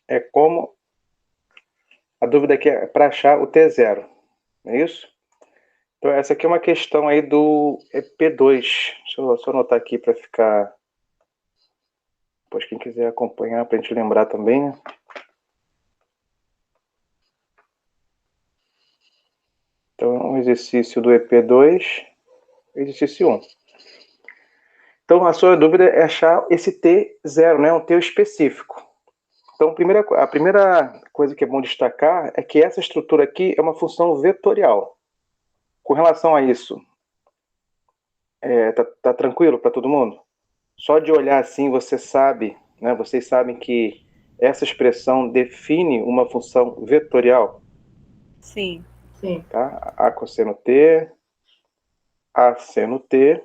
é como... A dúvida aqui é para achar o T0, não é isso? Então, essa aqui é uma questão aí do EP2. Deixa eu só anotar aqui para ficar... Depois quem quiser acompanhar, para a gente lembrar também, né? Então, um exercício do EP2, exercício 1. Então, a sua dúvida é achar esse T0, né? Um T específico. Então, a primeira coisa que é bom destacar é que essa estrutura aqui é uma função vetorial. Com relação a isso, tá tranquilo para todo mundo? Só de olhar assim você sabe, né? Vocês sabem que essa expressão define uma função vetorial? Sim. Sim. Tá? A cosseno T, A seno T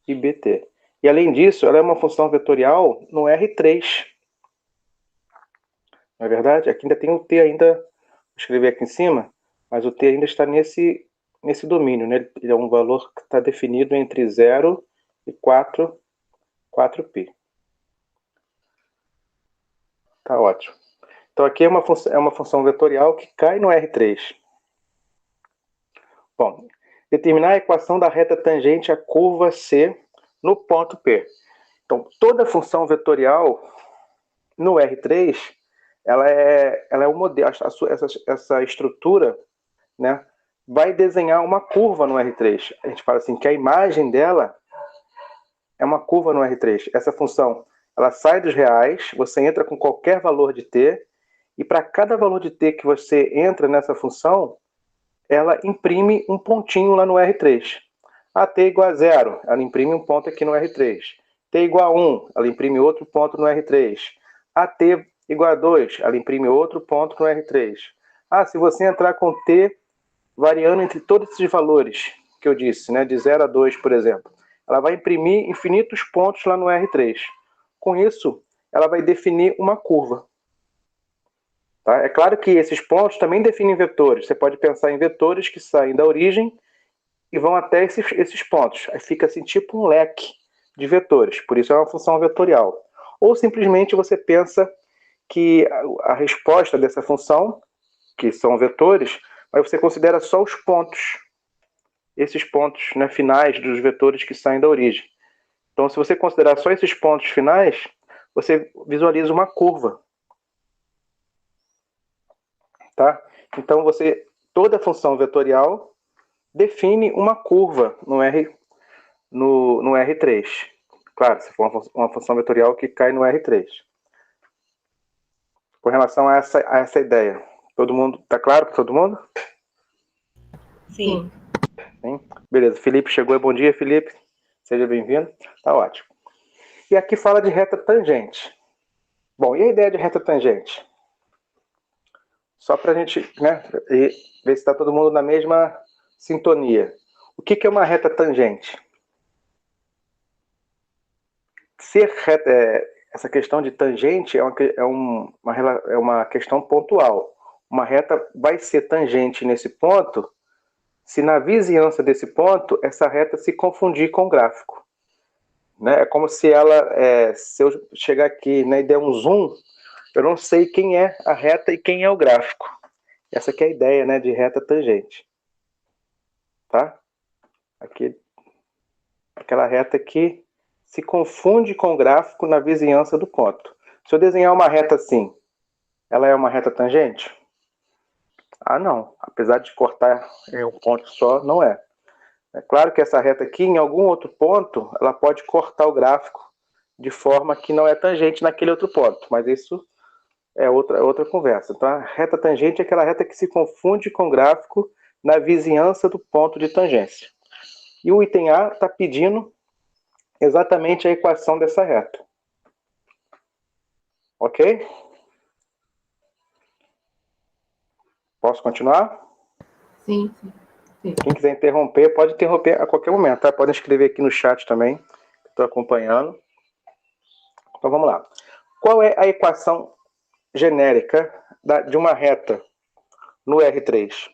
e BT. E além disso, ela é uma função vetorial no R3. Não é verdade? Aqui ainda tem o T ainda, vou escrever aqui em cima, mas o T ainda está nesse domínio, né? Ele é um valor que está definido entre 0 e 4π. Tá ótimo. Então aqui é uma função vetorial que cai no R3. Bom, determinar a equação da reta tangente à curva C no ponto P. Então, toda função vetorial no R3, ela é um modelo, essa estrutura, né, vai desenhar uma curva no R3. A gente fala assim que a imagem dela é uma curva no R3. Essa função, ela sai dos reais, você entra com qualquer valor de t, e para cada valor de t que você entra nessa função, ela imprime um pontinho lá no R3. A t igual a 0, ela imprime um ponto aqui no R3. T igual a 1, ela imprime outro ponto no R3. A t igual a 2, ela imprime outro ponto no R3. Se você entrar com t variando entre todos esses valores que eu disse, né, de 0 a 2, por exemplo, ela vai imprimir infinitos pontos lá no R3. Com isso, ela vai definir uma curva. Tá? É claro que esses pontos também definem vetores. Você pode pensar em vetores que saem da origem e vão até esses pontos. Aí fica assim tipo um leque de vetores. Por isso é uma função vetorial. Ou simplesmente você pensa que a resposta dessa função, que são vetores, mas você considera só os pontos. Esses pontos, né, finais dos vetores que saem da origem. Então, se você considerar só esses pontos finais, você visualiza uma curva. Tá? Então, toda função vetorial define uma curva no R3. Claro, se for uma função vetorial que cai no R3. Com relação a essa ideia, todo mundo está claro para todo mundo? Sim. Sim. Beleza, Felipe chegou. Bom dia, Felipe. Seja bem-vindo. Tá ótimo. E aqui fala de reta tangente. Bom, e a ideia de reta tangente? Só para a gente, né, ver se está todo mundo na mesma sintonia. O que é uma reta tangente? Ser reta, essa questão de tangente é uma questão pontual. Uma reta vai ser tangente nesse ponto se na vizinhança desse ponto essa reta se confundir com o gráfico. Né? É como se se eu chegar aqui, né, e der um zoom, eu não sei quem é a reta e quem é o gráfico. Essa que é a ideia, né, de reta tangente. Tá? Aquela reta que se confunde com o gráfico na vizinhança do ponto. Se eu desenhar uma reta assim, ela é uma reta tangente? Não. Apesar de cortar em um ponto só, não é. É claro que essa reta aqui, em algum outro ponto, ela pode cortar o gráfico de forma que não é tangente naquele outro ponto, mas isso é outra conversa. Então, a reta tangente é aquela reta que se confunde com o gráfico na vizinhança do ponto de tangência. E o item A está pedindo exatamente a equação dessa reta. Ok? Posso continuar? Sim, sim. Quem quiser interromper, pode interromper a qualquer momento, tá? Pode escrever aqui no chat também. Estou acompanhando. Então vamos lá. Qual é a equação genérica de uma reta no R3?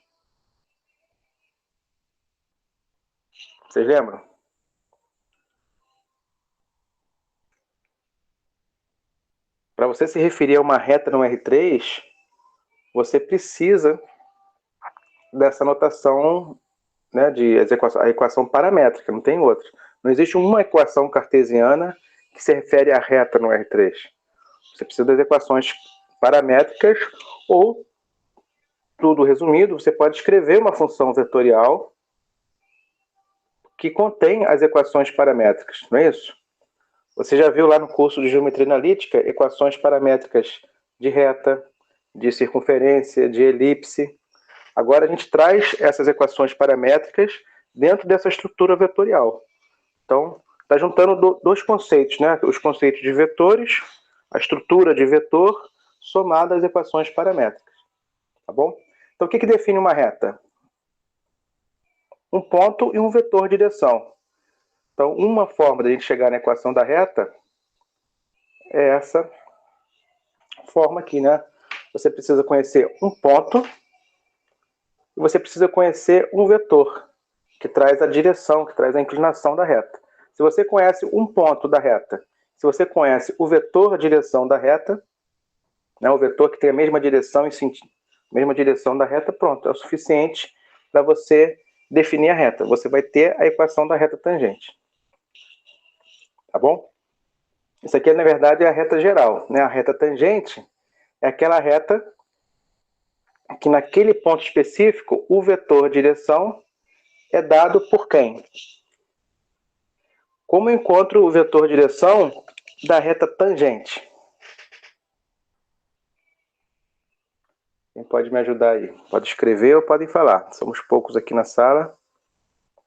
Vocês lembram? para você se referir a uma reta no R3, você precisa dessa notação, né, a equação paramétrica, não tem outra. Não existe uma equação cartesiana que se refere à reta no R3. Você precisa das equações paramétricas ou, tudo resumido, você pode escrever uma função vetorial que contém as equações paramétricas, não é isso? Você já viu lá no curso de geometria analítica equações paramétricas de reta, de circunferência, de elipse. Agora a gente traz essas equações paramétricas dentro dessa estrutura vetorial. Então, está juntando dois conceitos, né? Os conceitos de vetores, a estrutura de vetor, somada às equações paramétricas. Tá bom? Então, o que define uma reta? Um ponto e um vetor de direção. Então, uma forma de a gente chegar na equação da reta é essa forma aqui, né? Você precisa conhecer um ponto e você precisa conhecer um vetor, que traz a direção, que traz a inclinação da reta. Se você conhece um ponto da reta, se você conhece o vetor direção da reta, né, o vetor que tem a mesma direção da reta, pronto, é o suficiente para você definir a reta. Você vai ter a equação da reta tangente. Tá bom? Isso aqui, na verdade, é a reta geral, né? A reta tangente é aquela reta que naquele ponto específico o vetor direção é dado por quem? Como eu encontro o vetor direção da reta tangente? Quem pode me ajudar aí? Pode escrever ou podem falar. Somos poucos aqui na sala.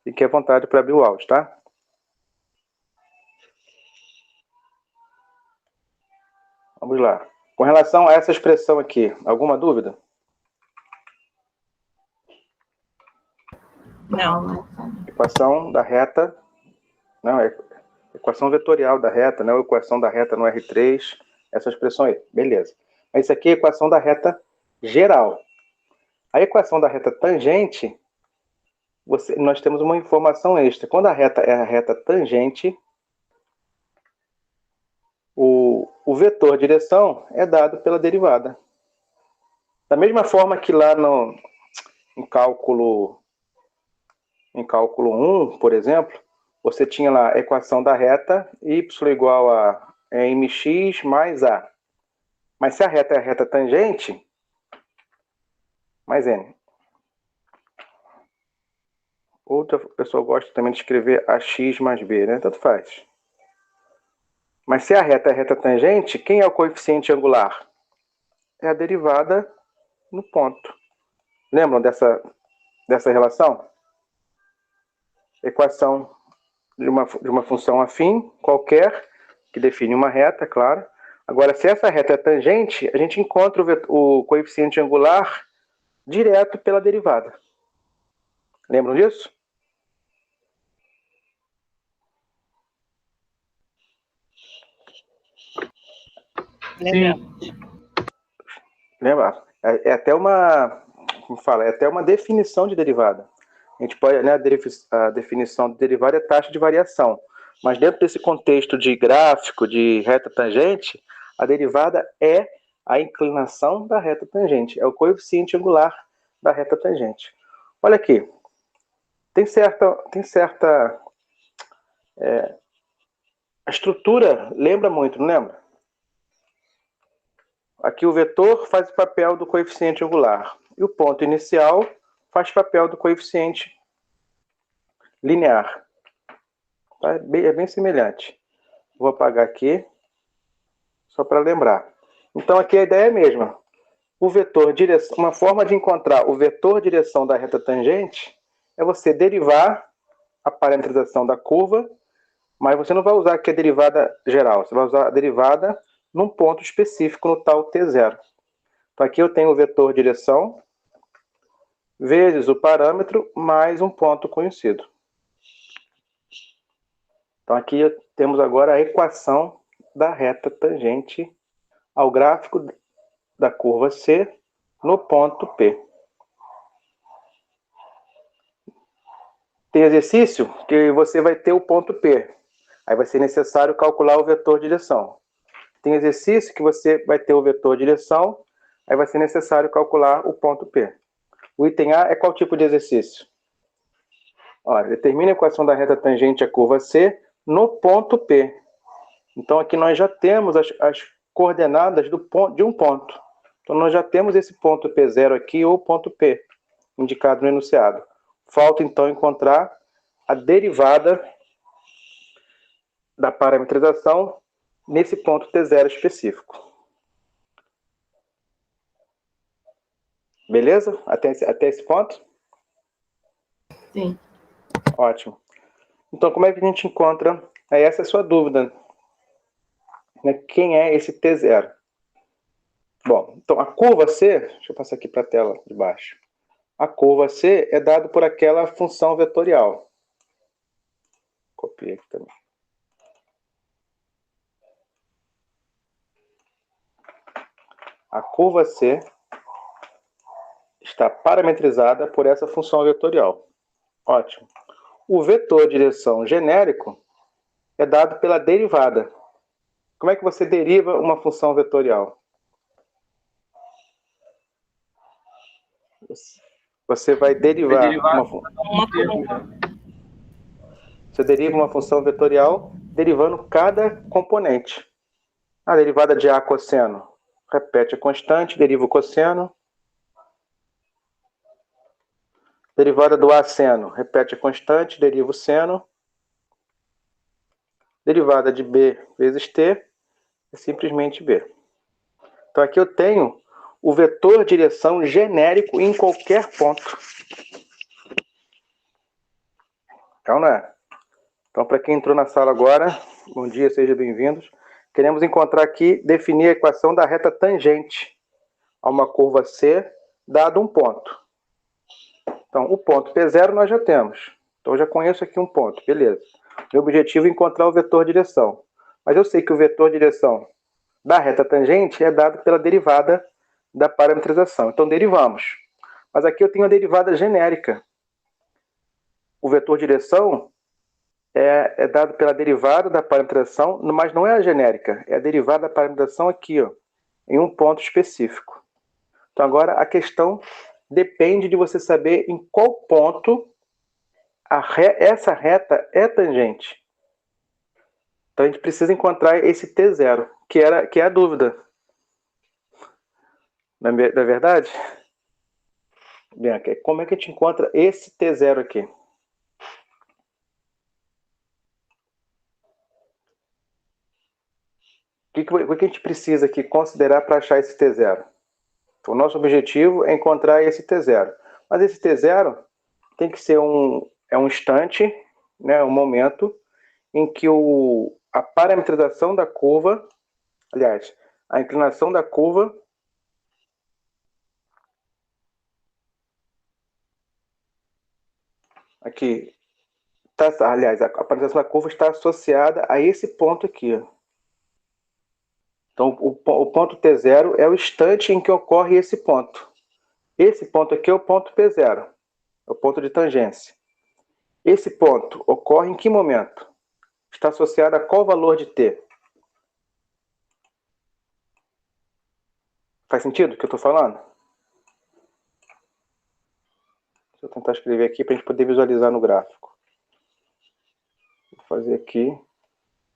Fique à vontade para abrir o áudio, tá? Vamos lá. Com relação a essa expressão aqui, alguma dúvida? Não. Equação da reta, não, é equação vetorial da reta, não, equação da reta no R3, essa expressão aí, beleza. Mas isso aqui é a equação da reta geral. A equação da reta tangente, nós temos uma informação extra. Quando a reta é a reta tangente, o vetor direção é dado pela derivada. Da mesma forma que lá em cálculo 1, por exemplo, você tinha lá a equação da reta y igual a mx mais a. Mas se a reta é a reta tangente, mais n. Outra pessoa gosta também de escrever ax mais b, né? Tanto faz. Mas se a reta é a reta tangente, quem é o coeficiente angular? É a derivada no ponto. Lembram dessa relação? Equação de uma função afim, qualquer, que define uma reta, claro. Agora, se essa reta é tangente, a gente encontra o coeficiente angular direto pela derivada. Lembram disso? Sim. Lembra? É até uma, como fala, é até uma definição de derivada. A gente pode, né, a definição de derivada é taxa de variação. Mas dentro desse contexto de gráfico, de reta tangente, a derivada é a inclinação da reta tangente, é o coeficiente angular da reta tangente. Olha aqui, tem certa a estrutura lembra muito, não lembra? Aqui o vetor faz o papel do coeficiente angular e o ponto inicial faz papel do coeficiente linear. Tá? É bem semelhante. Vou apagar aqui, só para lembrar. Então aqui a ideia é a mesma. O vetor direção, uma forma de encontrar o vetor direção da reta tangente é você derivar a parametrização da curva, mas você não vai usar aqui a derivada geral, você vai usar a derivada num ponto específico no tal T0. Então aqui eu tenho o vetor direção vezes o parâmetro mais um ponto conhecido. Então aqui temos agora a equação da reta tangente ao gráfico da curva C no ponto P. Tem exercício que você vai ter o ponto P. Aí vai ser necessário calcular o vetor direção. Tem exercício que você vai ter o vetor direção, aí vai ser necessário calcular o ponto P. O item A é qual tipo de exercício? Olha, determine a equação da reta tangente à curva C no ponto P. Então, aqui nós já temos as coordenadas de um ponto. Então, nós já temos esse ponto P0 aqui, ou ponto P, indicado no enunciado. Falta, então, encontrar a derivada da parametrização nesse ponto T0 específico. Beleza? Até esse ponto? Sim. Ótimo. Então, como é que a gente encontra? Essa é a sua dúvida. Quem é esse T0? Bom, então a curva C, deixa eu passar aqui para a tela de baixo. A curva C é dada por aquela função vetorial. Copiei aqui também. A curva C está parametrizada por essa função vetorial. Ótimo. O vetor direção genérico é dado pela derivada. Como é que você deriva uma função vetorial? Você vai derivar Você deriva uma função vetorial derivando cada componente. A derivada de A cosseno, repete a constante, deriva o cosseno. Derivada do A seno, repete a constante, deriva o seno. Derivada de B vezes T é simplesmente B. Então aqui eu tenho o vetor direção genérico em qualquer ponto. Então, não é? Então, para quem entrou na sala agora, bom dia, sejam bem-vindos. Queremos encontrar aqui, definir a equação da reta tangente a uma curva C, dado um ponto. Então, o ponto P0 nós já temos. Então, eu já conheço aqui um ponto, beleza. Meu objetivo é encontrar o vetor direção. Mas eu sei que o vetor direção da reta tangente é dado pela derivada da parametrização. Então, derivamos. Mas aqui eu tenho a derivada genérica. O vetor direção é dado pela derivada da parametrização, mas não é a genérica. É a derivada da parametrização aqui, ó, em um ponto específico. Então, agora a questão depende de você saber em qual ponto essa reta é tangente. Então, a gente precisa encontrar esse T0, que é a dúvida. Não é verdade? Bem, aqui, como é que a gente encontra esse T0 aqui? O que a gente precisa aqui considerar para achar esse T0? Então, o nosso objetivo é encontrar esse T0. Mas esse T0 tem que ser um instante, né, um momento, em que a parametrização da curva, aliás, a inclinação da curva aqui, aliás, a parametrização da curva está associada a esse ponto aqui. Então, o ponto T0 é o instante em que ocorre esse ponto. Esse ponto aqui é o ponto P0, é o ponto de tangência. Esse ponto ocorre em que momento? Está associado a qual valor de T? Faz sentido o que eu estou falando? Deixa eu tentar escrever aqui para a gente poder visualizar no gráfico. Vou fazer aqui.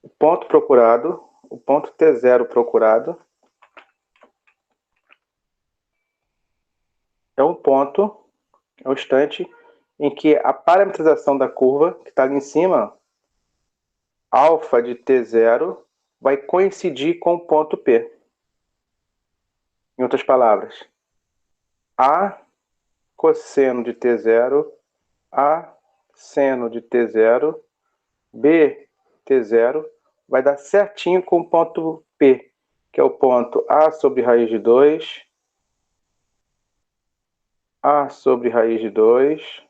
O ponto procurado, o ponto T0 procurado, é um ponto, é um instante em que a parametrização da curva, que está ali em cima, alfa de T0, vai coincidir com o ponto P. Em outras palavras, A cosseno de T0, A seno de T0, B T0, vai dar certinho com o ponto P, que é o ponto A sobre raiz de 2, A sobre raiz de 2,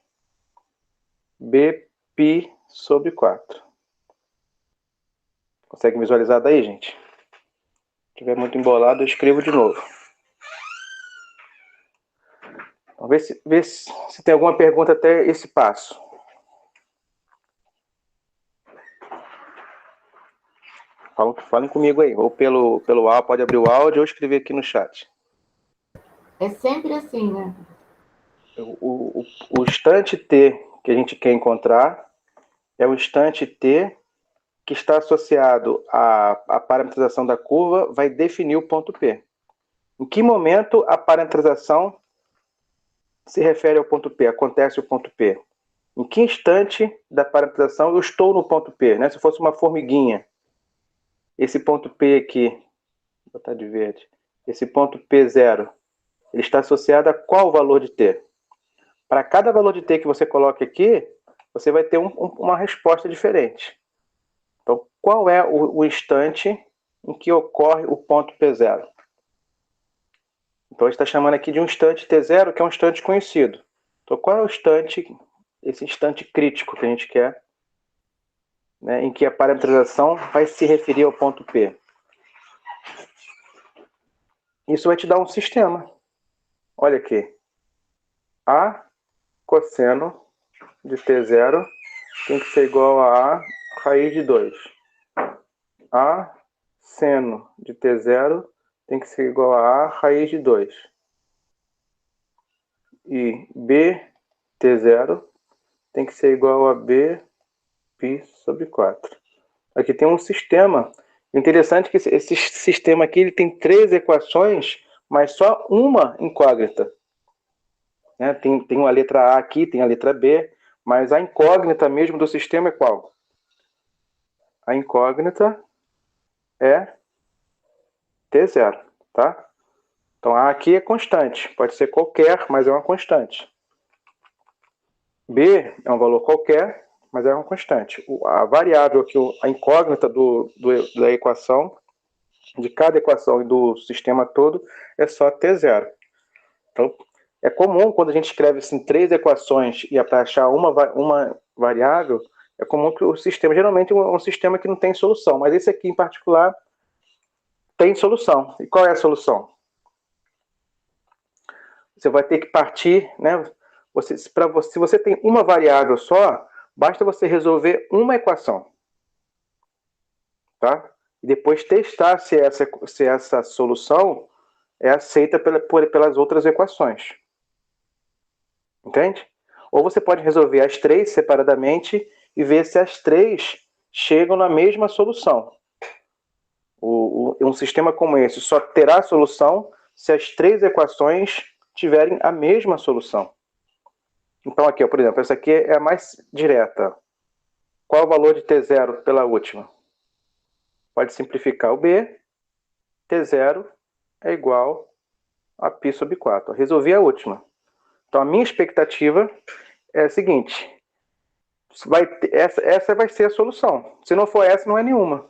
B π sobre 4. Consegue visualizar daí, gente? Se estiver muito embolado, eu escrevo de novo. Então, vê se tem alguma pergunta até esse passo. Falem comigo aí, ou pelo áudio, pode abrir o áudio ou escrever aqui no chat. É sempre assim, né? O instante T que a gente quer encontrar é o instante T que está associado à parametrização da curva, vai definir o ponto P. Em que momento a parametrização se refere ao ponto P, acontece o ponto P? Em que instante da parametrização eu estou no ponto P? Né? Se fosse uma formiguinha, esse ponto P aqui, vou botar de verde, esse ponto P0, ele está associado a qual valor de T? Para cada valor de T que você coloque aqui, você vai ter uma resposta diferente. Então, qual é o instante em que ocorre o ponto P0? Então, a gente está chamando aqui de um instante T0, que é um instante conhecido. Então, qual é o instante, esse instante crítico que a gente quer, né, em que a parametrização vai se referir ao ponto P? Isso vai te dar um sistema. Olha aqui. A cosseno de T0 tem que ser igual a A raiz de 2. A seno de T0 tem que ser igual a A raiz de 2. E B T0 tem que ser igual a B π sobre 4. Aqui tem um sistema. Interessante é que esse sistema aqui ele tem 3 equações, mas só uma incógnita. Né? Tem uma letra A aqui, tem a letra B, mas a incógnita mesmo do sistema é qual? A incógnita é T0, tá? Então A aqui é constante, pode ser qualquer, mas é uma constante. B é um valor qualquer, mas é uma constante. A variável aqui, a incógnita da equação, de cada equação e do sistema todo, é só T0. Então, é comum quando a gente escreve assim 3 equações e é para achar uma variável, é comum que o sistema, geralmente é um sistema que não tem solução, mas esse aqui em particular tem solução. E qual é a solução? Você vai ter que partir, né? Se você tem uma variável só, basta você resolver uma equação, tá? E depois testar se essa solução é aceita pelas outras equações. Entende? Ou você pode resolver as 3 separadamente e ver se as 3 chegam na mesma solução. Um sistema como esse só terá solução se as 3 equações tiverem a mesma solução. Então aqui, por exemplo, essa aqui é a mais direta. Qual o valor de T0 pela última? Pode simplificar o B. T0 é igual a π sobre 4. Resolvi a última. Então a minha expectativa é a seguinte. Essa vai ser a solução. Se não for essa, não é nenhuma.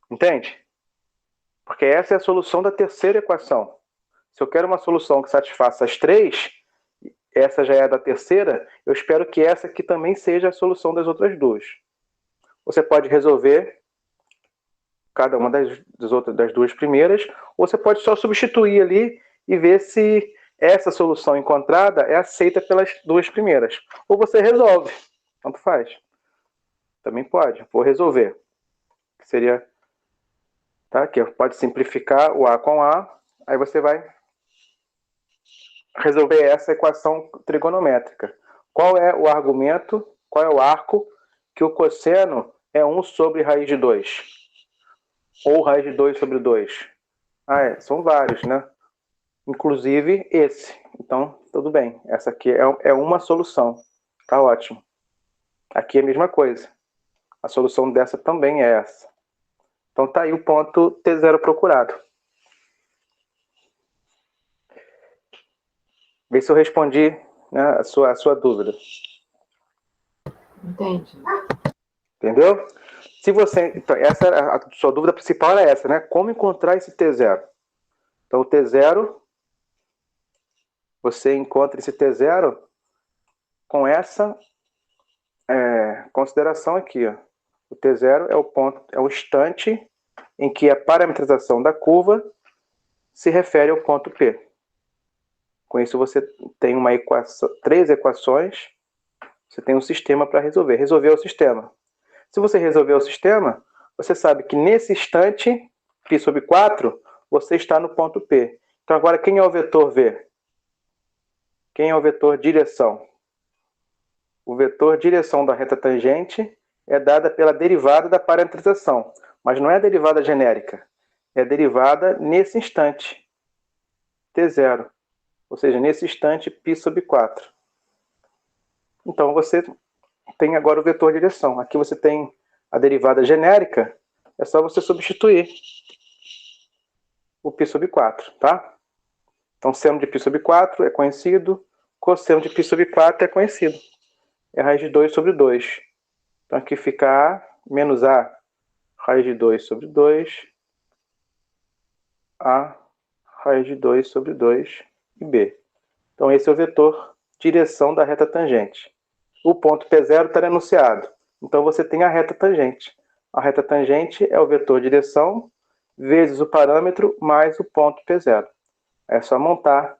Entende? Porque essa é a solução da terceira equação. Se eu quero uma solução que satisfaça as 3, essa já é da terceira, eu espero que essa aqui também seja a solução das outras 2. Você pode resolver cada uma das 2 primeiras, ou você pode só substituir ali e ver se essa solução encontrada é aceita pelas 2 primeiras. Ou você resolve. Tanto faz. Também pode. Vou resolver. Que seria... Tá? Aqui, pode simplificar o A com A. Aí você vai resolver essa equação trigonométrica. Qual é o argumento, qual é o arco que o cosseno é 1 sobre raiz de 2? Ou raiz de 2 sobre 2? São vários, né? Inclusive esse. Então, tudo bem. Essa aqui é uma solução. Tá ótimo. Aqui é a mesma coisa. A solução dessa também é essa. Então tá aí o ponto T0 procurado. Vê se eu respondi, né, a sua dúvida. Entendi. Entendeu? Se você, então, a sua dúvida principal era essa, né? Como encontrar esse T0? Então o T0, você encontra esse T0 com essa consideração aqui, ó. O T0 é o ponto, é o instante em que a parametrização da curva se refere ao ponto P. Com isso você tem 3 equações, você tem um sistema para resolver. Resolver o sistema. Se você resolver o sistema, você sabe que nesse instante, π sobre 4, você está no ponto P. Então, agora, quem é o vetor V? Quem é o vetor direção? O vetor direção da reta tangente é dada pela derivada da parametrização, mas não é a derivada genérica, é a derivada nesse instante, T0, ou seja, nesse instante, π sobre 4. Então, você tem agora o vetor direção. Aqui você tem a derivada genérica, é só você substituir o π sobre 4, tá? Então, seno de π sobre 4 é conhecido, cosseno de π sobre 4 é conhecido. É raiz de 2 sobre 2. Então, aqui fica A menos A, raiz de 2 sobre 2, A, raiz de 2 sobre 2 e B. Então, esse é o vetor direção da reta tangente. O ponto P0 está enunciado. Então, você tem a reta tangente. A reta tangente é o vetor direção vezes o parâmetro mais o ponto P0. É só montar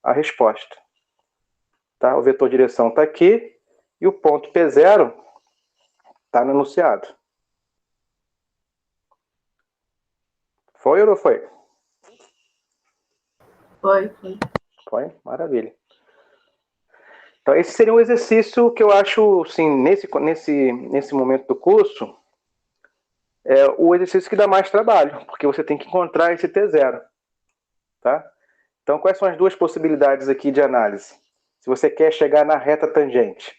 a resposta. Tá? O vetor direção está aqui e o ponto P0 está no enunciado. Foi ou não foi? Foi. Foi? Maravilha. Então, esse seria um exercício que eu acho, sim, nesse momento do curso, é o exercício que dá mais trabalho, porque você tem que encontrar esse T0. Tá? Então, quais são as duas possibilidades aqui de análise? Se você quer chegar na reta tangente.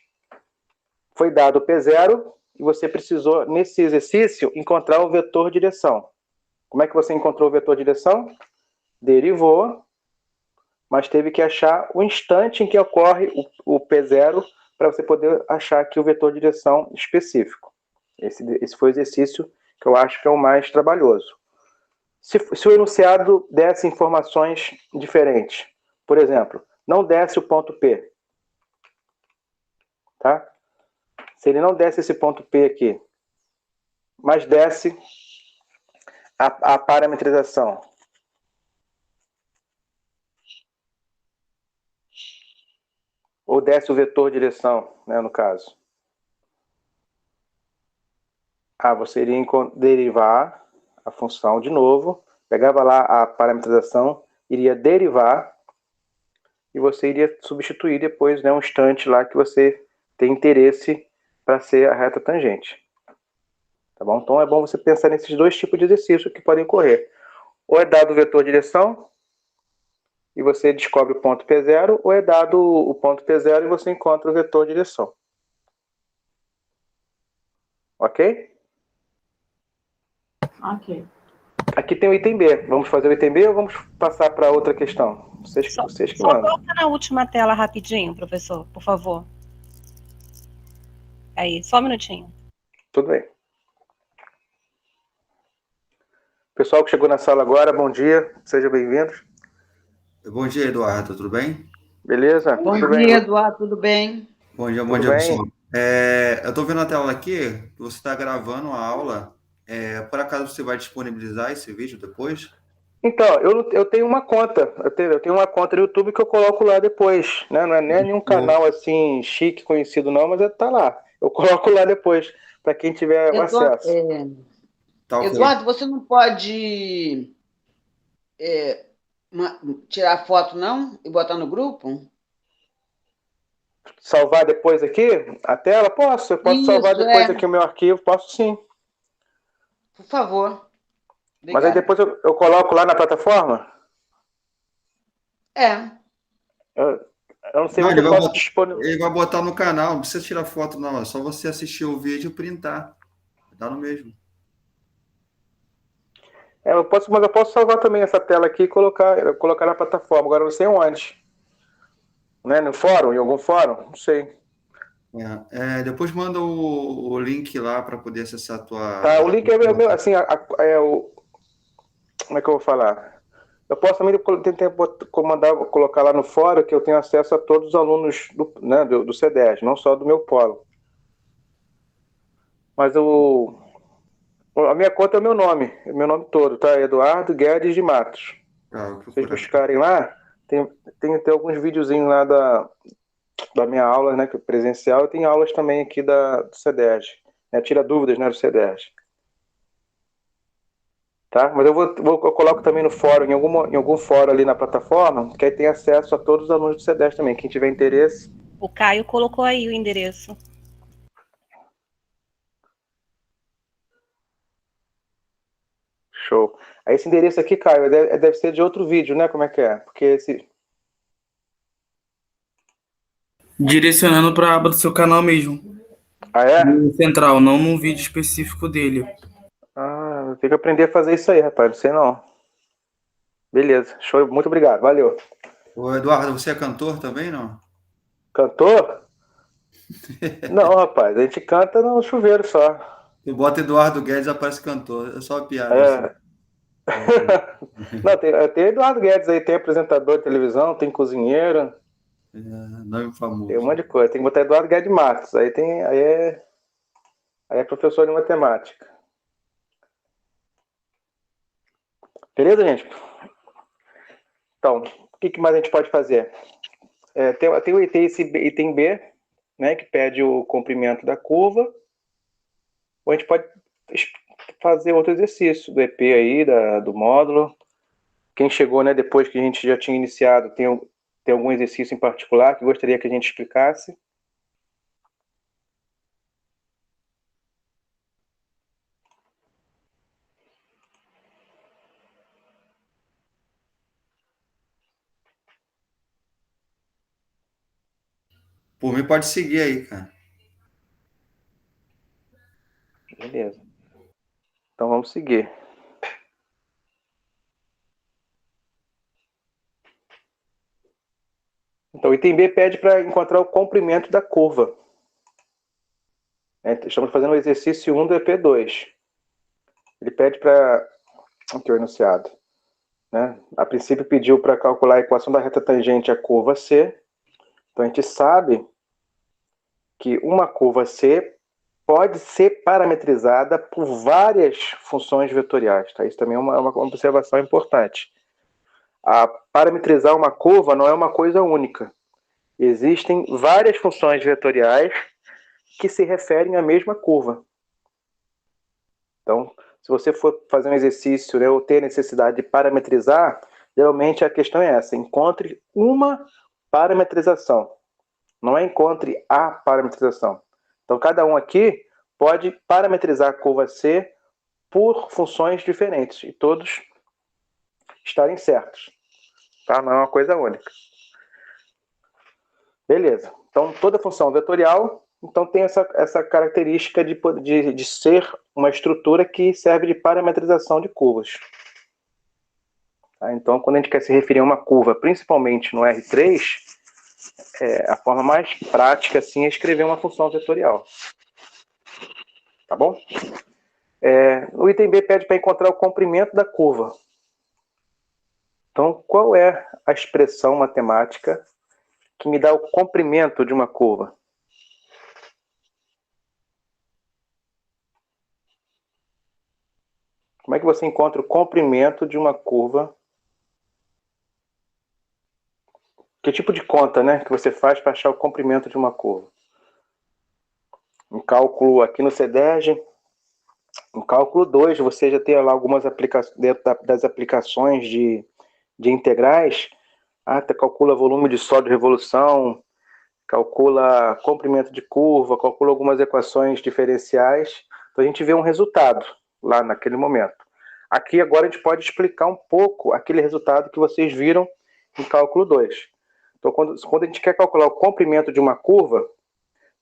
Foi dado o P0 e você precisou, nesse exercício, encontrar o vetor direção. Como é que você encontrou o vetor direção? Derivou, mas teve que achar o instante em que ocorre o P0 para você poder achar aqui o vetor direção específico. Esse foi o exercício que eu acho que é o mais trabalhoso. Se o enunciado desse informações diferentes, por exemplo, não desse o ponto P, tá? Se ele não desse esse ponto P aqui, mas desse a parametrização, ou desse o vetor direção, né, no caso. Você iria derivar a função de novo, pegava lá a parametrização, iria derivar, e você iria substituir depois, né, um instante lá que você tem interesse para ser a reta tangente. Tá bom? Então é bom você pensar nesses dois tipos de exercício que podem ocorrer. Ou é dado o vetor direção, e você descobre o ponto P0, ou é dado o ponto P0 e você encontra o vetor direção. Ok? Ok. Aqui tem o item B. Vamos fazer o item B ou vamos passar para outra questão? Vocês que mandam. Só volta na última tela rapidinho, professor, por favor. Aí, só um minutinho. Tudo bem. Pessoal que chegou na sala agora, bom dia. Sejam bem-vindos. Bom dia, Eduardo. Tudo bem? Beleza? Bom Tudo dia, bem? Eduardo. Tudo bem? Bom dia, Tudo bem? pessoal. Eu estou vendo a tela aqui que você está gravando a aula. Por acaso você vai disponibilizar esse vídeo depois? Então, eu tenho uma conta. Eu tenho uma conta no YouTube que eu coloco lá depois. Né? Não é nem nenhum canal assim chique, conhecido, não, mas tá lá. Eu coloco lá depois, para quem tiver o acesso. Tá, ok. Eduardo, você não pode tirar foto, não? E botar no grupo? Salvar depois aqui a tela? Eu posso salvar depois aqui o meu arquivo, posso sim. Por favor. Obrigada. Mas aí depois eu coloco lá na plataforma? Eu não sei onde eu posso disponibilizar. Ele vai botar no canal, não precisa tirar foto, não. É só você assistir o vídeo e printar. Dá no mesmo. Mas eu posso salvar também essa tela aqui e colocar na plataforma. Agora eu não sei onde. Né? No fórum? Em algum fórum? Não sei. Depois manda o link lá para poder acessar a tua... Tá, o link é meu, assim, como é que eu vou falar? Eu posso também tentar colocar lá no fórum que eu tenho acesso a todos os alunos do CEDES, não só do meu polo. Mas a minha conta é o meu nome todo, tá? Eduardo Guedes de Matos. Se vocês buscarem lá, tem alguns videozinhos lá da minha aula, né, presencial, e tem aulas também aqui do CEDES, né, tira dúvidas, né, do CEDES. Tá? Mas eu coloco também no fórum, em algum fórum ali na plataforma, que aí tem acesso a todos os alunos do C10 também. Quem tiver interesse. O Caio colocou aí o endereço. Show. Aí esse endereço aqui, Caio, deve ser de outro vídeo, né? Como é que é? Porque esse. Direcionando para a aba do seu canal mesmo. Ah, é? No central, não num vídeo específico dele. Ah, eu tenho que aprender a fazer isso aí, rapaz. Não sei não. Beleza. Show. Muito obrigado. Valeu. Ô, Eduardo, você é cantor também, não? Cantor? Não, rapaz. A gente canta no chuveiro só. Tu bota Eduardo Guedes, aparece cantor. É só uma piada. É. Não, tem Eduardo Guedes aí, tem apresentador de televisão, tem cozinheiro, Nome famoso. tem um monte de coisa. Tem que botar Eduardo Guedes Matos. Aí é professor de matemática. Beleza, gente? Então, o que mais a gente pode fazer? Tem o item B, né, que pede o comprimento da curva. Ou a gente pode fazer outro exercício do EP aí, do módulo. Quem chegou, né, depois que a gente já tinha iniciado, tem algum exercício em particular que gostaria que a gente explicasse? Por mim, pode seguir aí, cara. Beleza. Então vamos seguir. Então, o item B pede para encontrar o comprimento da curva. Estamos fazendo o exercício 1 do EP2. Ele pede para... Aqui o enunciado. Né? A princípio pediu para calcular a equação da reta tangente à curva C. Então a gente sabe que uma curva C pode ser parametrizada por várias funções vetoriais. Tá? Isso também é uma observação importante. Parametrizar uma curva não é uma coisa única. Existem várias funções vetoriais que se referem à mesma curva. Então, se você for fazer um exercício, né, ou ter necessidade de parametrizar, geralmente a questão é essa: encontre uma parametrização. Não é encontre a parametrização. Então, cada um aqui pode parametrizar a curva C por funções diferentes e todos estarem certos. Tá? Não é uma coisa única. Beleza. Então, toda função vetorial então, tem essa característica de ser uma estrutura que serve de parametrização de curvas. Tá? Então, quando a gente quer se referir a uma curva, principalmente no R3, a forma mais prática assim, é escrever uma função vetorial. Tá bom? O item B pede para encontrar o comprimento da curva. Então, qual é a expressão matemática que me dá o comprimento de uma curva? Como é que você encontra o comprimento de uma curva? Que tipo de conta, né, que você faz para achar o comprimento de uma curva? Um cálculo aqui no C10, um cálculo 2, você já tem lá algumas aplicações, dentro das aplicações de integrais. Você calcula volume de sólido de revolução, calcula comprimento de curva, calcula algumas equações diferenciais. Então a gente vê um resultado lá naquele momento. Aqui agora a gente pode explicar um pouco aquele resultado que vocês viram em cálculo 2. Então quando a gente quer calcular o comprimento de uma curva,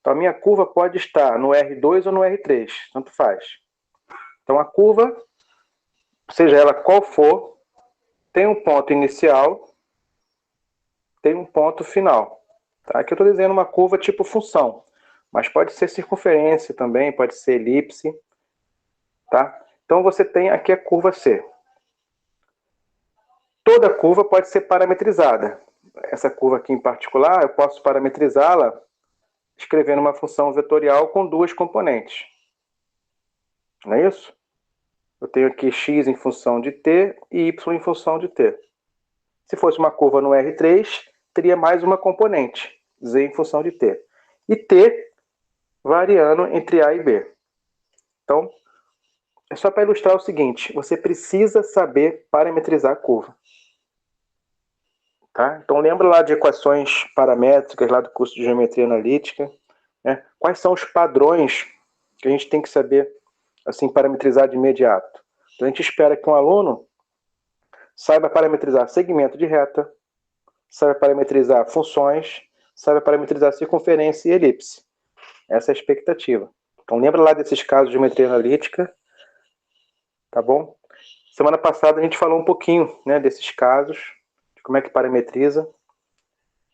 então a minha curva pode estar no R2 ou no R3, tanto faz. Então a curva, seja ela qual for, tem um ponto inicial, tem um ponto final. Tá? Aqui eu estou desenhando uma curva tipo função, mas pode ser circunferência também, pode ser elipse. Tá? Então você tem aqui a curva C. Toda curva pode ser parametrizada. Essa curva aqui em particular, eu posso parametrizá-la escrevendo uma função vetorial com duas componentes. Não é isso? Eu tenho aqui x em função de t e y em função de t. Se fosse uma curva no R3, teria mais uma componente, z em função de t. E t variando entre a e b. Então, é só para ilustrar o seguinte, você precisa saber parametrizar a curva. Tá? Então lembra lá de equações paramétricas lá do curso de geometria analítica, né? Quais são os padrões que a gente tem que saber assim parametrizar de imediato? Então a gente espera que um aluno saiba parametrizar segmento de reta, saiba parametrizar funções, saiba parametrizar circunferência e elipse. Essa é a expectativa. Então lembra lá desses casos de geometria analítica, tá bom? Semana passada a gente falou um pouquinho, né, desses casos, de como é que parametriza.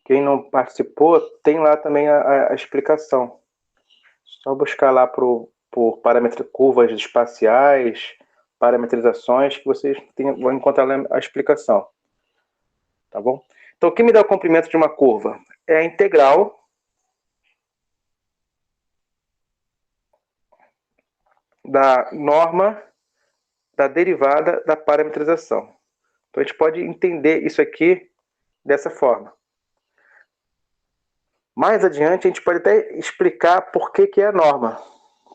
Quem não participou, tem lá também a explicação. Só buscar lá por curvas espaciais, parametrizações, que vocês vão encontrar lá a explicação. Tá bom? Então, o que me dá o comprimento de uma curva? É a integral da norma da derivada da parametrização. Então, a gente pode entender isso aqui dessa forma. Mais adiante, a gente pode até explicar por que é a norma,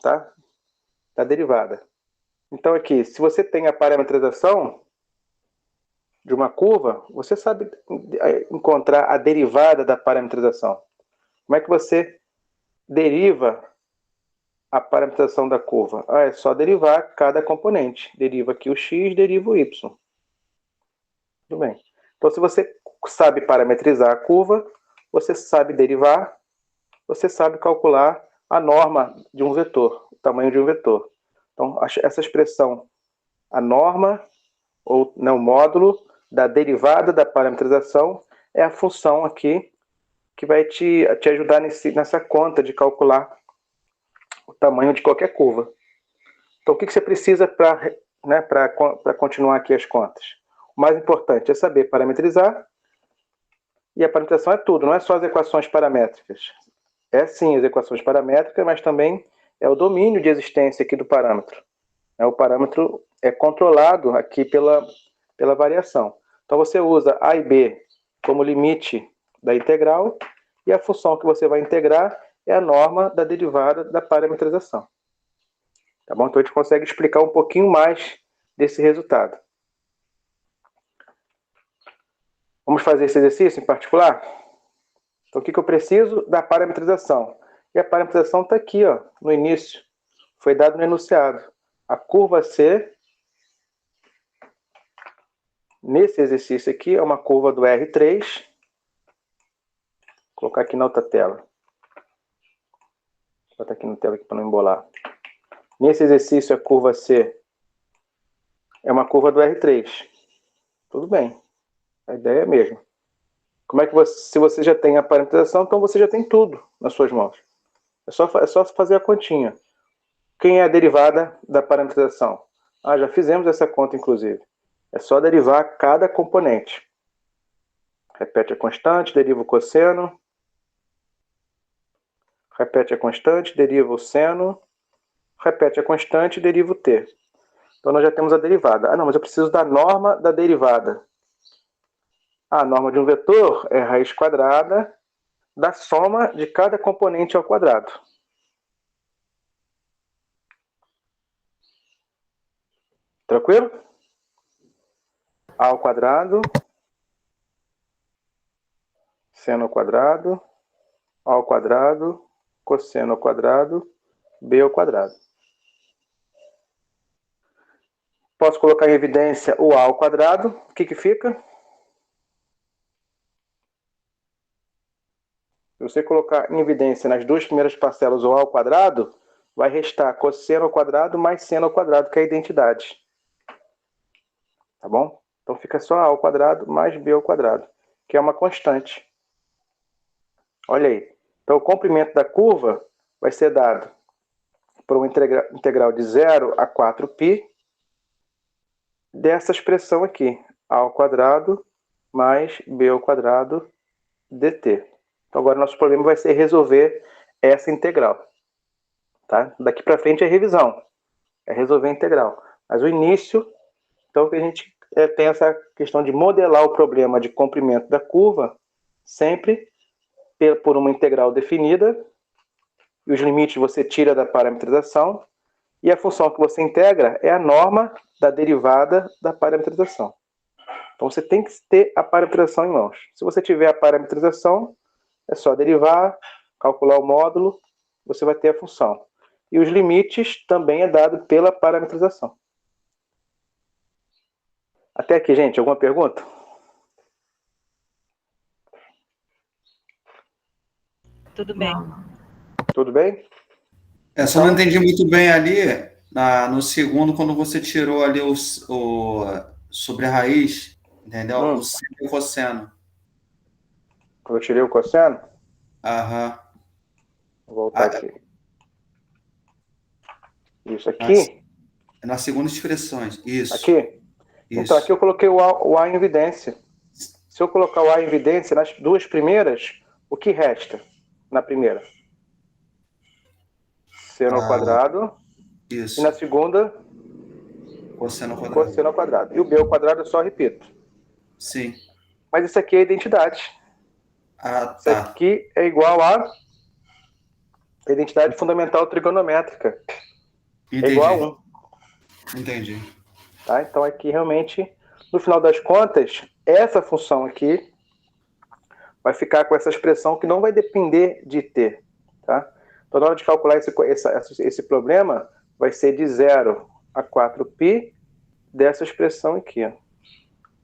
tá? Da derivada. Então, aqui, se você tem a parametrização de uma curva, você sabe encontrar a derivada da parametrização. Como é que você deriva a parametrização da curva? É só derivar cada componente. Deriva aqui o x, deriva o y. Tudo bem. Então, se você sabe parametrizar a curva, você sabe derivar, você sabe calcular a norma de um vetor, o tamanho de um vetor. Então, essa expressão, a norma, ou não, módulo da derivada da parametrização, é a função aqui que vai te ajudar nessa conta de calcular o tamanho de qualquer curva. Então, o que você precisa para continuar aqui as contas? O mais importante é saber parametrizar, e a parametrização é tudo, não é só as equações paramétricas. É sim as equações paramétricas, mas também é o domínio de existência aqui do parâmetro. O parâmetro é controlado aqui pela variação. Então você usa a e b como limite da integral, e a função que você vai integrar é a norma da derivada da parametrização. Tá bom? Então a gente consegue explicar um pouquinho mais desse resultado. Vamos fazer esse exercício em particular? Então o que eu preciso? Da parametrização. E a parametrização está aqui, ó, no início. Foi dado no enunciado. A curva C, nesse exercício aqui, é uma curva do R3. Vou colocar aqui na outra tela. Vou botar aqui na tela para não embolar. Nesse exercício, a curva C é uma curva do R3. Tudo bem. A ideia é a mesma. Como é que se você já tem a parametrização, então você já tem tudo nas suas mãos. É só fazer a continha. Quem é a derivada da parametrização? Já fizemos essa conta, inclusive. É só derivar cada componente. Repete a constante, deriva o cosseno. Repete a constante, deriva o seno. Repete a constante, deriva o t. Então nós já temos a derivada. Não, mas eu preciso da norma da derivada. A norma de um vetor é raiz quadrada da soma de cada componente ao quadrado. Tranquilo? A ao quadrado, seno ao quadrado, A ao quadrado, cosseno ao quadrado, B ao quadrado. Posso colocar em evidência o A ao quadrado. O que fica? Se você colocar em evidência nas duas primeiras parcelas o A ao quadrado, vai restar cosseno ao quadrado mais seno ao quadrado, que é a identidade. Tá bom? Então fica só A ao quadrado mais B ao quadrado, que é uma constante. Olha aí. Então o comprimento da curva vai ser dado por uma integral de 0 a 4π dessa expressão aqui, A ao quadrado mais B ao quadrado dt. Então agora nosso problema vai ser resolver essa integral. Tá? Daqui para frente é revisão, é resolver a integral. Mas o início, então que a gente tem essa questão de modelar o problema de comprimento da curva sempre por uma integral definida, e os limites você tira da parametrização, E a função que você integra é a norma da derivada da parametrização. Então você tem que ter a parametrização em mãos. Se você tiver a parametrização, é só derivar, calcular o módulo, você vai ter a função. E os limites também é dado pela parametrização. Até aqui, gente, alguma pergunta? Tudo bem. Não. Tudo bem? Só não entendi muito bem ali, no segundo, quando você tirou ali sobre a raiz, entendeu? O seno e o cosseno. Eu tirei o cosseno? Aham. Vou voltar aqui. Isso aqui? Nas segundas expressões, isso. Aqui? Isso. Então, aqui eu coloquei o A em evidência. Se eu colocar o A em evidência nas duas primeiras, o que resta na primeira? Seno ao quadrado. Isso. E na segunda, cosseno ao quadrado. Cosseno ao quadrado. E o B ao quadrado eu só repito. Sim. Mas isso aqui é identidade. Tá. Isso aqui é igual a identidade fundamental trigonométrica. Entendi. É igual a 1. Entendi. Tá? Então aqui realmente, no final das contas, essa função aqui vai ficar com essa expressão que não vai depender de t. Tá? Então na hora de calcular esse problema, vai ser de 0 a 4π dessa expressão aqui. Ó.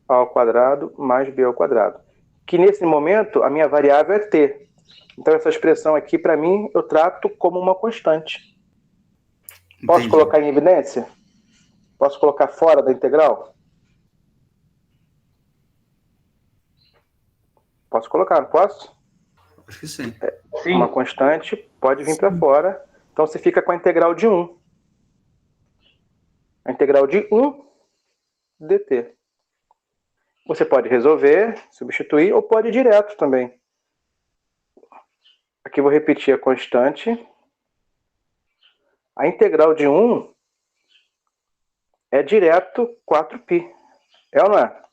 A ao quadrado mais b ao quadrado. Que nesse momento, a minha variável é t. Então essa expressão aqui, para mim, eu trato como uma constante. Posso Entendi. colocar em evidência? Posso colocar fora da integral? Posso colocar, não posso? Acho que sim. Uma constante pode vir para fora. Então você fica com a integral de 1. A integral de 1 dt. Você pode resolver, substituir, ou pode ir direto também. Aqui eu vou repetir a constante. A integral de 1 é direto 4π. É ou não é?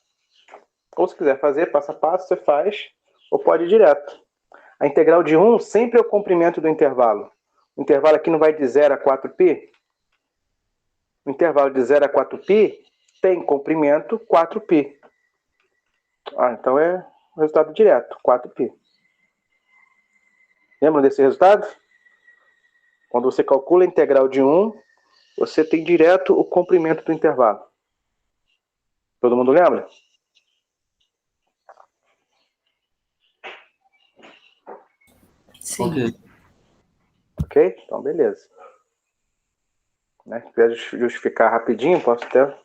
Ou se quiser fazer passo a passo, você faz, ou pode ir direto. A integral de 1 sempre é o comprimento do intervalo. O intervalo aqui não vai de 0 a 4π? O intervalo de 0 a 4π tem comprimento 4π. Então é o resultado direto, 4π. Lembram desse resultado? Quando você calcula a integral de 1, você tem direto o comprimento do intervalo. Todo mundo lembra? Sim. Ok? Então, beleza. Né? Se quiser justificar rapidinho, posso até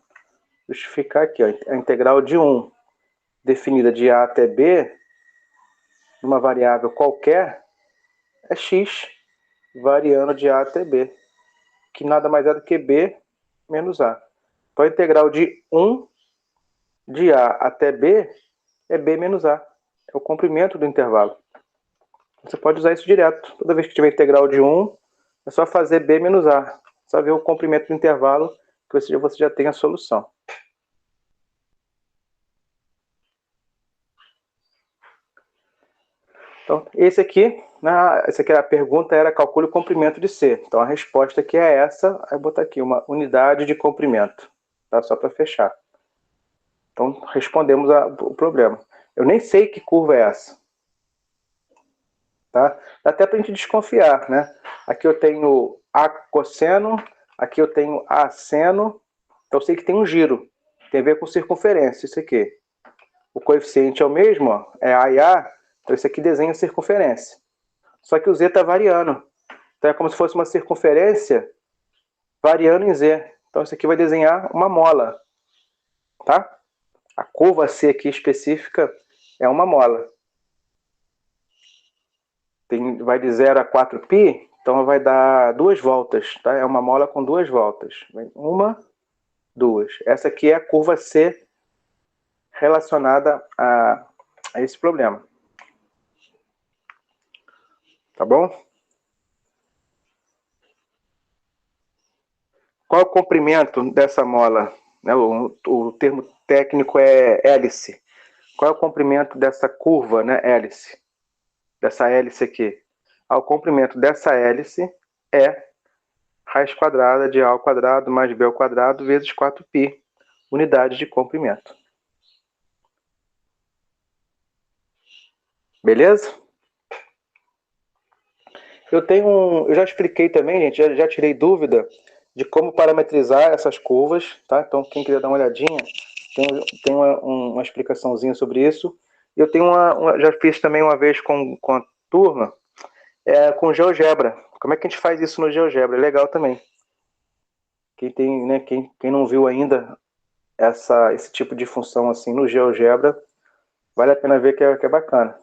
justificar aqui. Ó. A integral de 1, definida de A até B, numa variável qualquer, é x, variando de A até B, que nada mais é do que B menos A. Então, a integral de 1 de A até B é B menos A. É o comprimento do intervalo. Você pode usar isso direto. Toda vez que tiver integral de 1, é só fazer B menos A. Só ver o comprimento do intervalo que você já tem a solução. Então, esse aqui, a pergunta era calcule o comprimento de C. Então, a resposta aqui é essa. Aí eu vou botar aqui uma unidade de comprimento. Tá? Só para fechar. Então, respondemos o problema. Eu nem sei que curva é essa. Tá? Dá até para a gente desconfiar, né? Aqui eu tenho A cosseno, aqui eu tenho A seno. Então, eu sei que tem um giro. Tem a ver com circunferência, isso aqui. O coeficiente é o mesmo, ó, é A e A. Então, isso aqui desenha a circunferência. Só que o Z está variando. Então, é como se fosse uma circunferência variando em Z. Então, isso aqui vai desenhar uma mola. Tá? A curva C aqui específica é uma mola. Vai de 0 a 4π, então vai dar 2 voltas. Tá? É uma mola com 2 voltas. Uma, 2. Essa aqui é a curva C relacionada a esse problema. Tá bom? Qual é o comprimento dessa mola? O termo técnico é hélice. Qual é o comprimento dessa curva, né, hélice? Dessa hélice aqui? O comprimento dessa hélice é raiz quadrada de A ao quadrado mais B ao quadrado vezes 4π, unidade de comprimento. Beleza? Eu já expliquei também, gente, já tirei dúvida de como parametrizar essas curvas, tá? Então, quem quiser dar uma olhadinha, tem uma explicaçãozinha sobre isso. Eu tenho já fiz também uma vez com a turma, com GeoGebra. Como é que a gente faz isso no GeoGebra? É legal também. Quem não viu ainda esse tipo de função assim no GeoGebra, vale a pena ver que é bacana.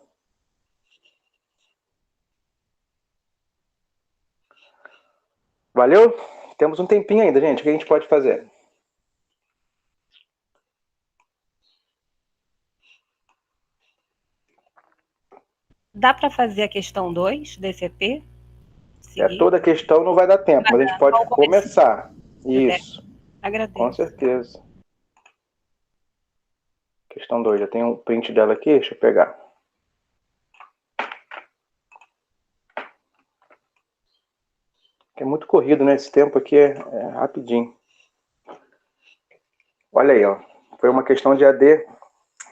Valeu? Temos um tempinho ainda, gente. O que a gente pode fazer? Dá para fazer a questão 2 desse EP? Toda a questão não vai dar tempo, mas a gente pode começar. Isso. Agradeço. Com certeza. Questão 2. Já tem um print dela aqui, deixa eu pegar. É muito corrido, né? Esse tempo aqui é rapidinho. Olha aí, ó. Foi uma questão de AD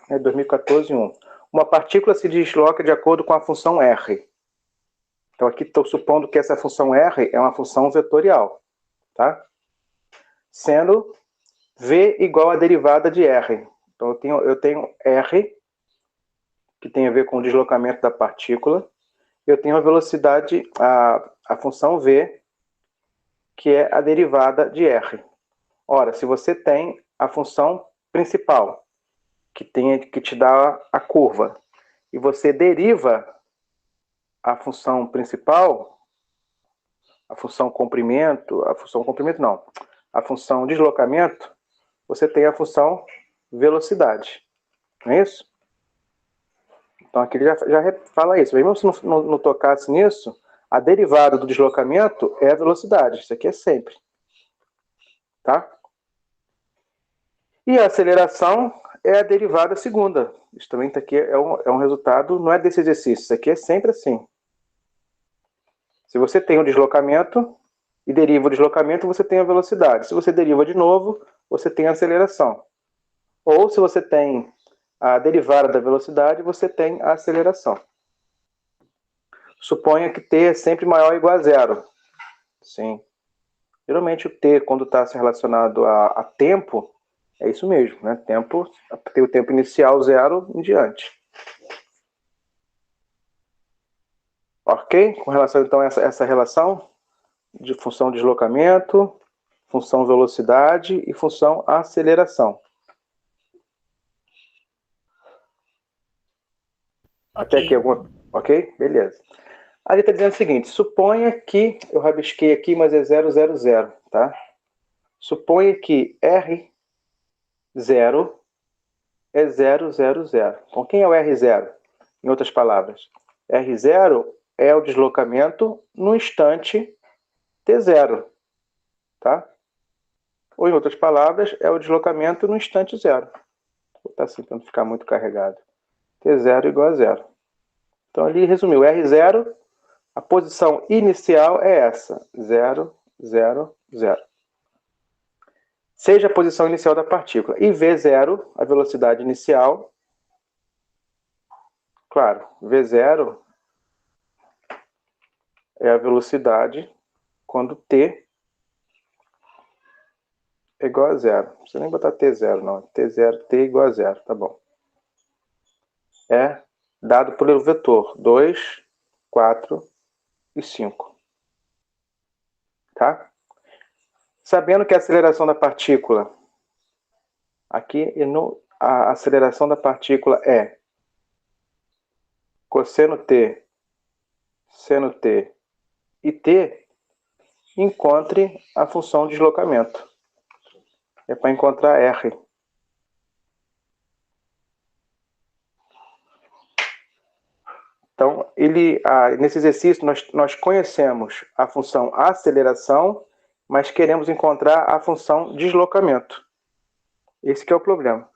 2014-1. Uma partícula se desloca de acordo com a função R. Então aqui estou supondo que essa função R é uma função vetorial, tá? Sendo V igual à derivada de R. Então eu tenho R, que tem a ver com o deslocamento da partícula. Eu tenho a velocidade, a função V, que é a derivada de R. Ora, se você tem a função principal, que te dá a curva, e você deriva a função principal, a função comprimento não, a função deslocamento, você tem a função velocidade. Não é isso? Então aqui ele já fala isso. Mesmo se não tocasse nisso, a derivada do deslocamento é a velocidade. Isso aqui é sempre. Tá? E a aceleração é a derivada segunda. Isso também tá aqui é um resultado, não é desse exercício. Isso aqui é sempre assim. Se você tem o deslocamento e deriva o deslocamento, você tem a velocidade. Se você deriva de novo, você tem a aceleração. Ou se você tem a derivada da velocidade, você tem a aceleração. Suponha que t é sempre maior ou igual a zero. Sim. Geralmente o t, quando está relacionado a tempo, é isso mesmo, né? Tem o tempo inicial zero em diante. Ok? Com relação então a essa relação de função deslocamento, função velocidade e função aceleração. Até aqui alguma... Ok? Beleza. Ali está dizendo o seguinte, suponha que, eu rabisquei aqui, mas é 0, 0, 0, tá? Suponha que R0 é 0, 0, 0. Então, quem é o R0? Em outras palavras, R0 é o deslocamento no instante T0, tá? Ou, em outras palavras, é o deslocamento no instante zero. Vou botar assim para não ficar muito carregado. T0 igual a 0. Então, ali resumiu, R0, a posição inicial é essa, 0, 0, 0. Seja a posição inicial da partícula. E V0, a velocidade inicial. Claro, V0 é a velocidade quando T é igual a 0. Não precisa nem botar T0, não. T0, T igual a 0, tá bom. É dado pelo vetor 2, 4 e 5. Tá? Sabendo que a aceleração da partícula, aqui a aceleração da partícula é cosseno T, seno T e T, encontre a função de deslocamento. É para encontrar R. Então, nesse exercício, nós conhecemos a função aceleração, mas queremos encontrar a função deslocamento. Esse que é o problema.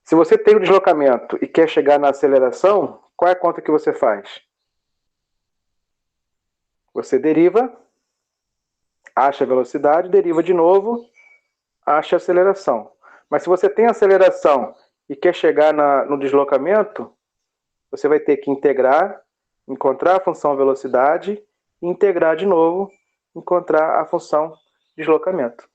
Se você tem o deslocamento e quer chegar na aceleração, qual é a conta que você faz? Você deriva acha a velocidade, deriva de novo, acha a aceleração. Mas se você tem aceleração e quer chegar no deslocamento, você vai ter que integrar, encontrar a função velocidade e integrar de novo, encontrar a função deslocamento.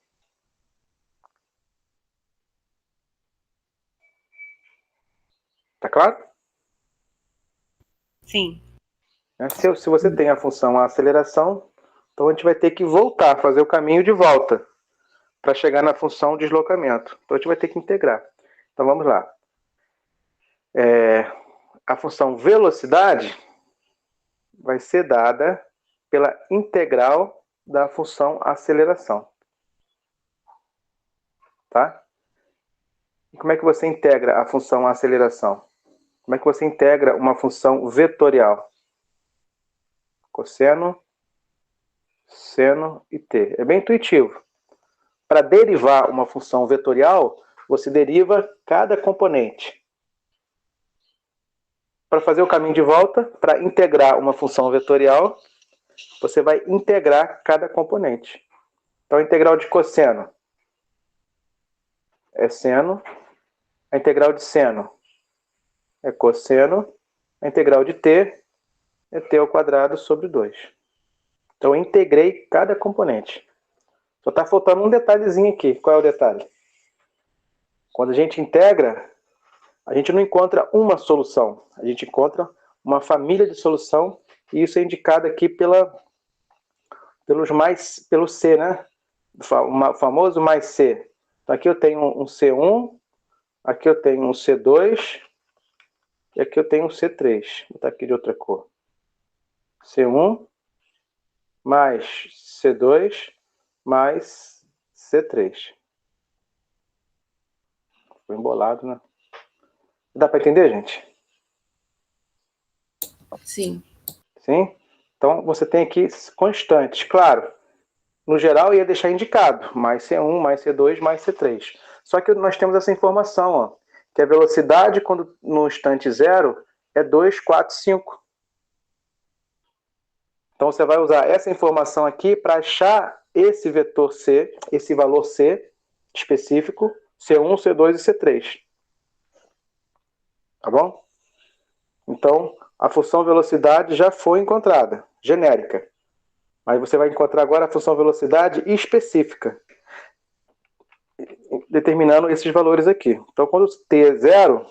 Tá claro? Sim. Se você tem a função aceleração, então a gente vai ter que voltar, fazer o caminho de volta para chegar na função deslocamento. Então a gente vai ter que integrar. Então vamos lá. A função velocidade vai ser dada pela integral da função aceleração. Tá? E como é que você integra a função aceleração? Como é que você integra uma função vetorial? Cosseno, seno e t. É bem intuitivo. Para derivar uma função vetorial, você deriva cada componente. Para fazer o caminho de volta, para integrar uma função vetorial, você vai integrar cada componente. Então, a integral de cosseno é seno, a integral de seno é cosseno, a integral de t é t ao quadrado sobre 2. Então, eu integrei cada componente. Só está faltando um detalhezinho aqui. Qual é o detalhe? Quando a gente integra, a gente não encontra uma solução. A gente encontra uma família de solução, e isso é indicado aqui pelo C, né? O famoso mais C. Então, aqui eu tenho um C1, aqui eu tenho um C2, e aqui eu tenho um C3. Vou botar aqui de outra cor. C1 mais C2 mais C3. Foi embolado, né? Dá para entender, gente? Sim. Sim? Então, você tem aqui constantes. Claro, no geral, ia deixar indicado. Mais C1, mais C2, mais C3. Só que nós temos essa informação, ó, que a velocidade quando no instante zero é 2, 4, 5. Então, você vai usar essa informação aqui para achar esse vetor C, esse valor C específico, C1, C2 e C3. Tá bom? Então, a função velocidade já foi encontrada, genérica. Mas você vai encontrar agora a função velocidade específica, determinando esses valores aqui. Então, quando t é zero,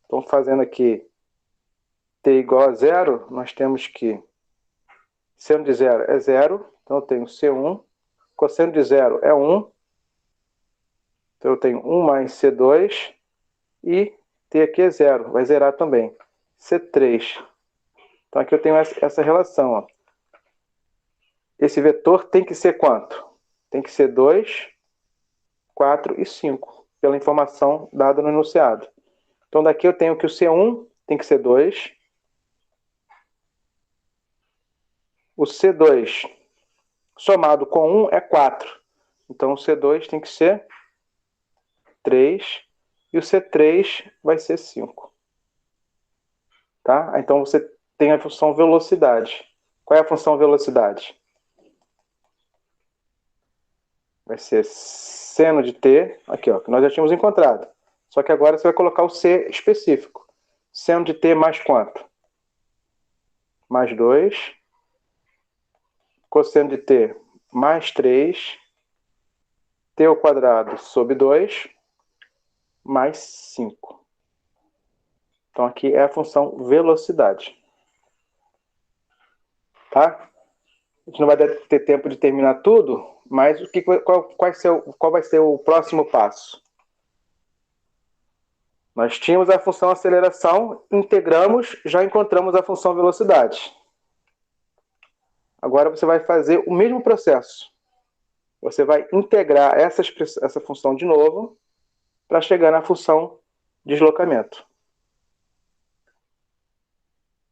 estamos fazendo aqui t igual a zero, nós temos que seno de zero é zero, então eu tenho C1, cosseno de zero é 1, então eu tenho 1 mais C2, e t aqui é zero, vai zerar também, C3. Então aqui eu tenho essa relação, ó. Esse vetor tem que ser quanto? Tem que ser 2, 4 e 5, pela informação dada no enunciado. Então daqui eu tenho que o C1 tem que ser 2, o C2 somado com 1 é 4. Então o C2 tem que ser 3 e o C3 vai ser 5. Tá? Então você tem a função velocidade. Qual é a função velocidade? Vai ser seno de t, aqui ó, que nós já tínhamos encontrado. Só que agora você vai colocar o C específico. Seno de t mais quanto? Mais 2. Cosseno de t mais 3. T ao quadrado sobre 2 mais 5. Então aqui é a função velocidade. Tá? A gente não vai ter tempo de terminar tudo, mas qual vai ser o próximo passo? Nós tínhamos a função aceleração, integramos, já encontramos a função velocidade. Agora você vai fazer o mesmo processo. Você vai integrar essa função de novo para chegar na função deslocamento.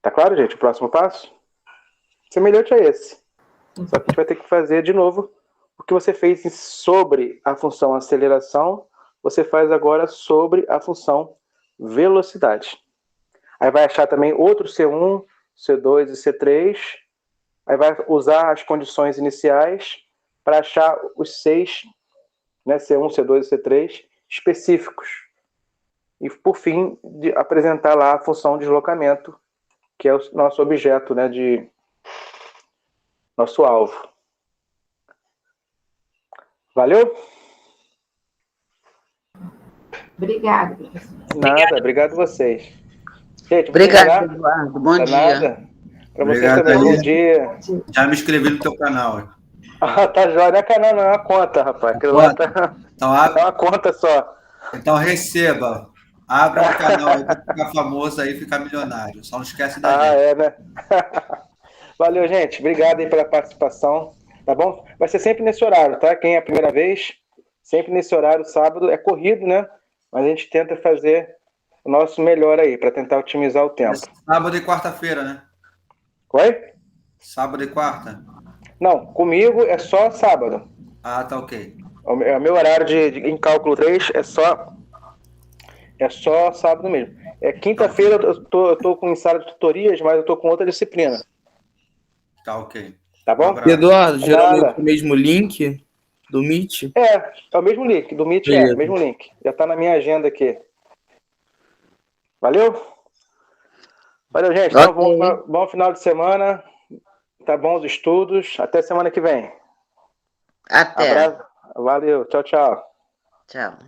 Tá claro, gente? O próximo passo? Semelhante a esse. Só que a gente vai ter que fazer de novo o que você fez sobre a função aceleração, você faz agora sobre a função velocidade. Aí vai achar também outro C1, C2 e C3. Aí vai usar as condições iniciais para achar os 6, né, C1, C2 e C3, específicos. E, por fim, de apresentar lá a função de deslocamento, que é o nosso objeto, né, de nosso alvo. Valeu? Obrigada, professor. Nada, obrigado a vocês. Gente, Obrigada, Eduardo. Bom dia. Nada. Para você Obrigado também, aí. bom dia. Já me inscrevi no teu canal. Ah, tá jóia. Não é canal, não, é uma conta, rapaz. Aquilo lá tá... Então, É uma conta só. então receba. Abra o canal aí para ficar famoso aí e ficar milionário. Só não esquece da gente. É, né? Valeu, gente. Obrigado aí pela participação. Tá bom? Vai ser sempre nesse horário, tá? Quem é a primeira vez, sempre nesse horário, sábado. É corrido, né? Mas a gente tenta fazer o nosso melhor aí, para tentar otimizar o tempo. Sábado e quarta-feira, né? Oi? Sábado e quarta? Não, comigo é só sábado. Ah, tá ok. O meu horário em cálculo 3 é só sábado mesmo. Quinta-feira eu tô com sala de tutorias, mas eu tô com outra disciplina. Tá ok. Tá bom? Eduardo, geralmente Nada. o mesmo link do Meet? É o mesmo link. Do Meet Beleza. o mesmo link. Já tá na minha agenda aqui. Valeu? Valeu, gente. Então, bom final de semana. Tá bom os estudos. Até semana que vem. Até. Abraço. Valeu. Tchau, tchau. Tchau.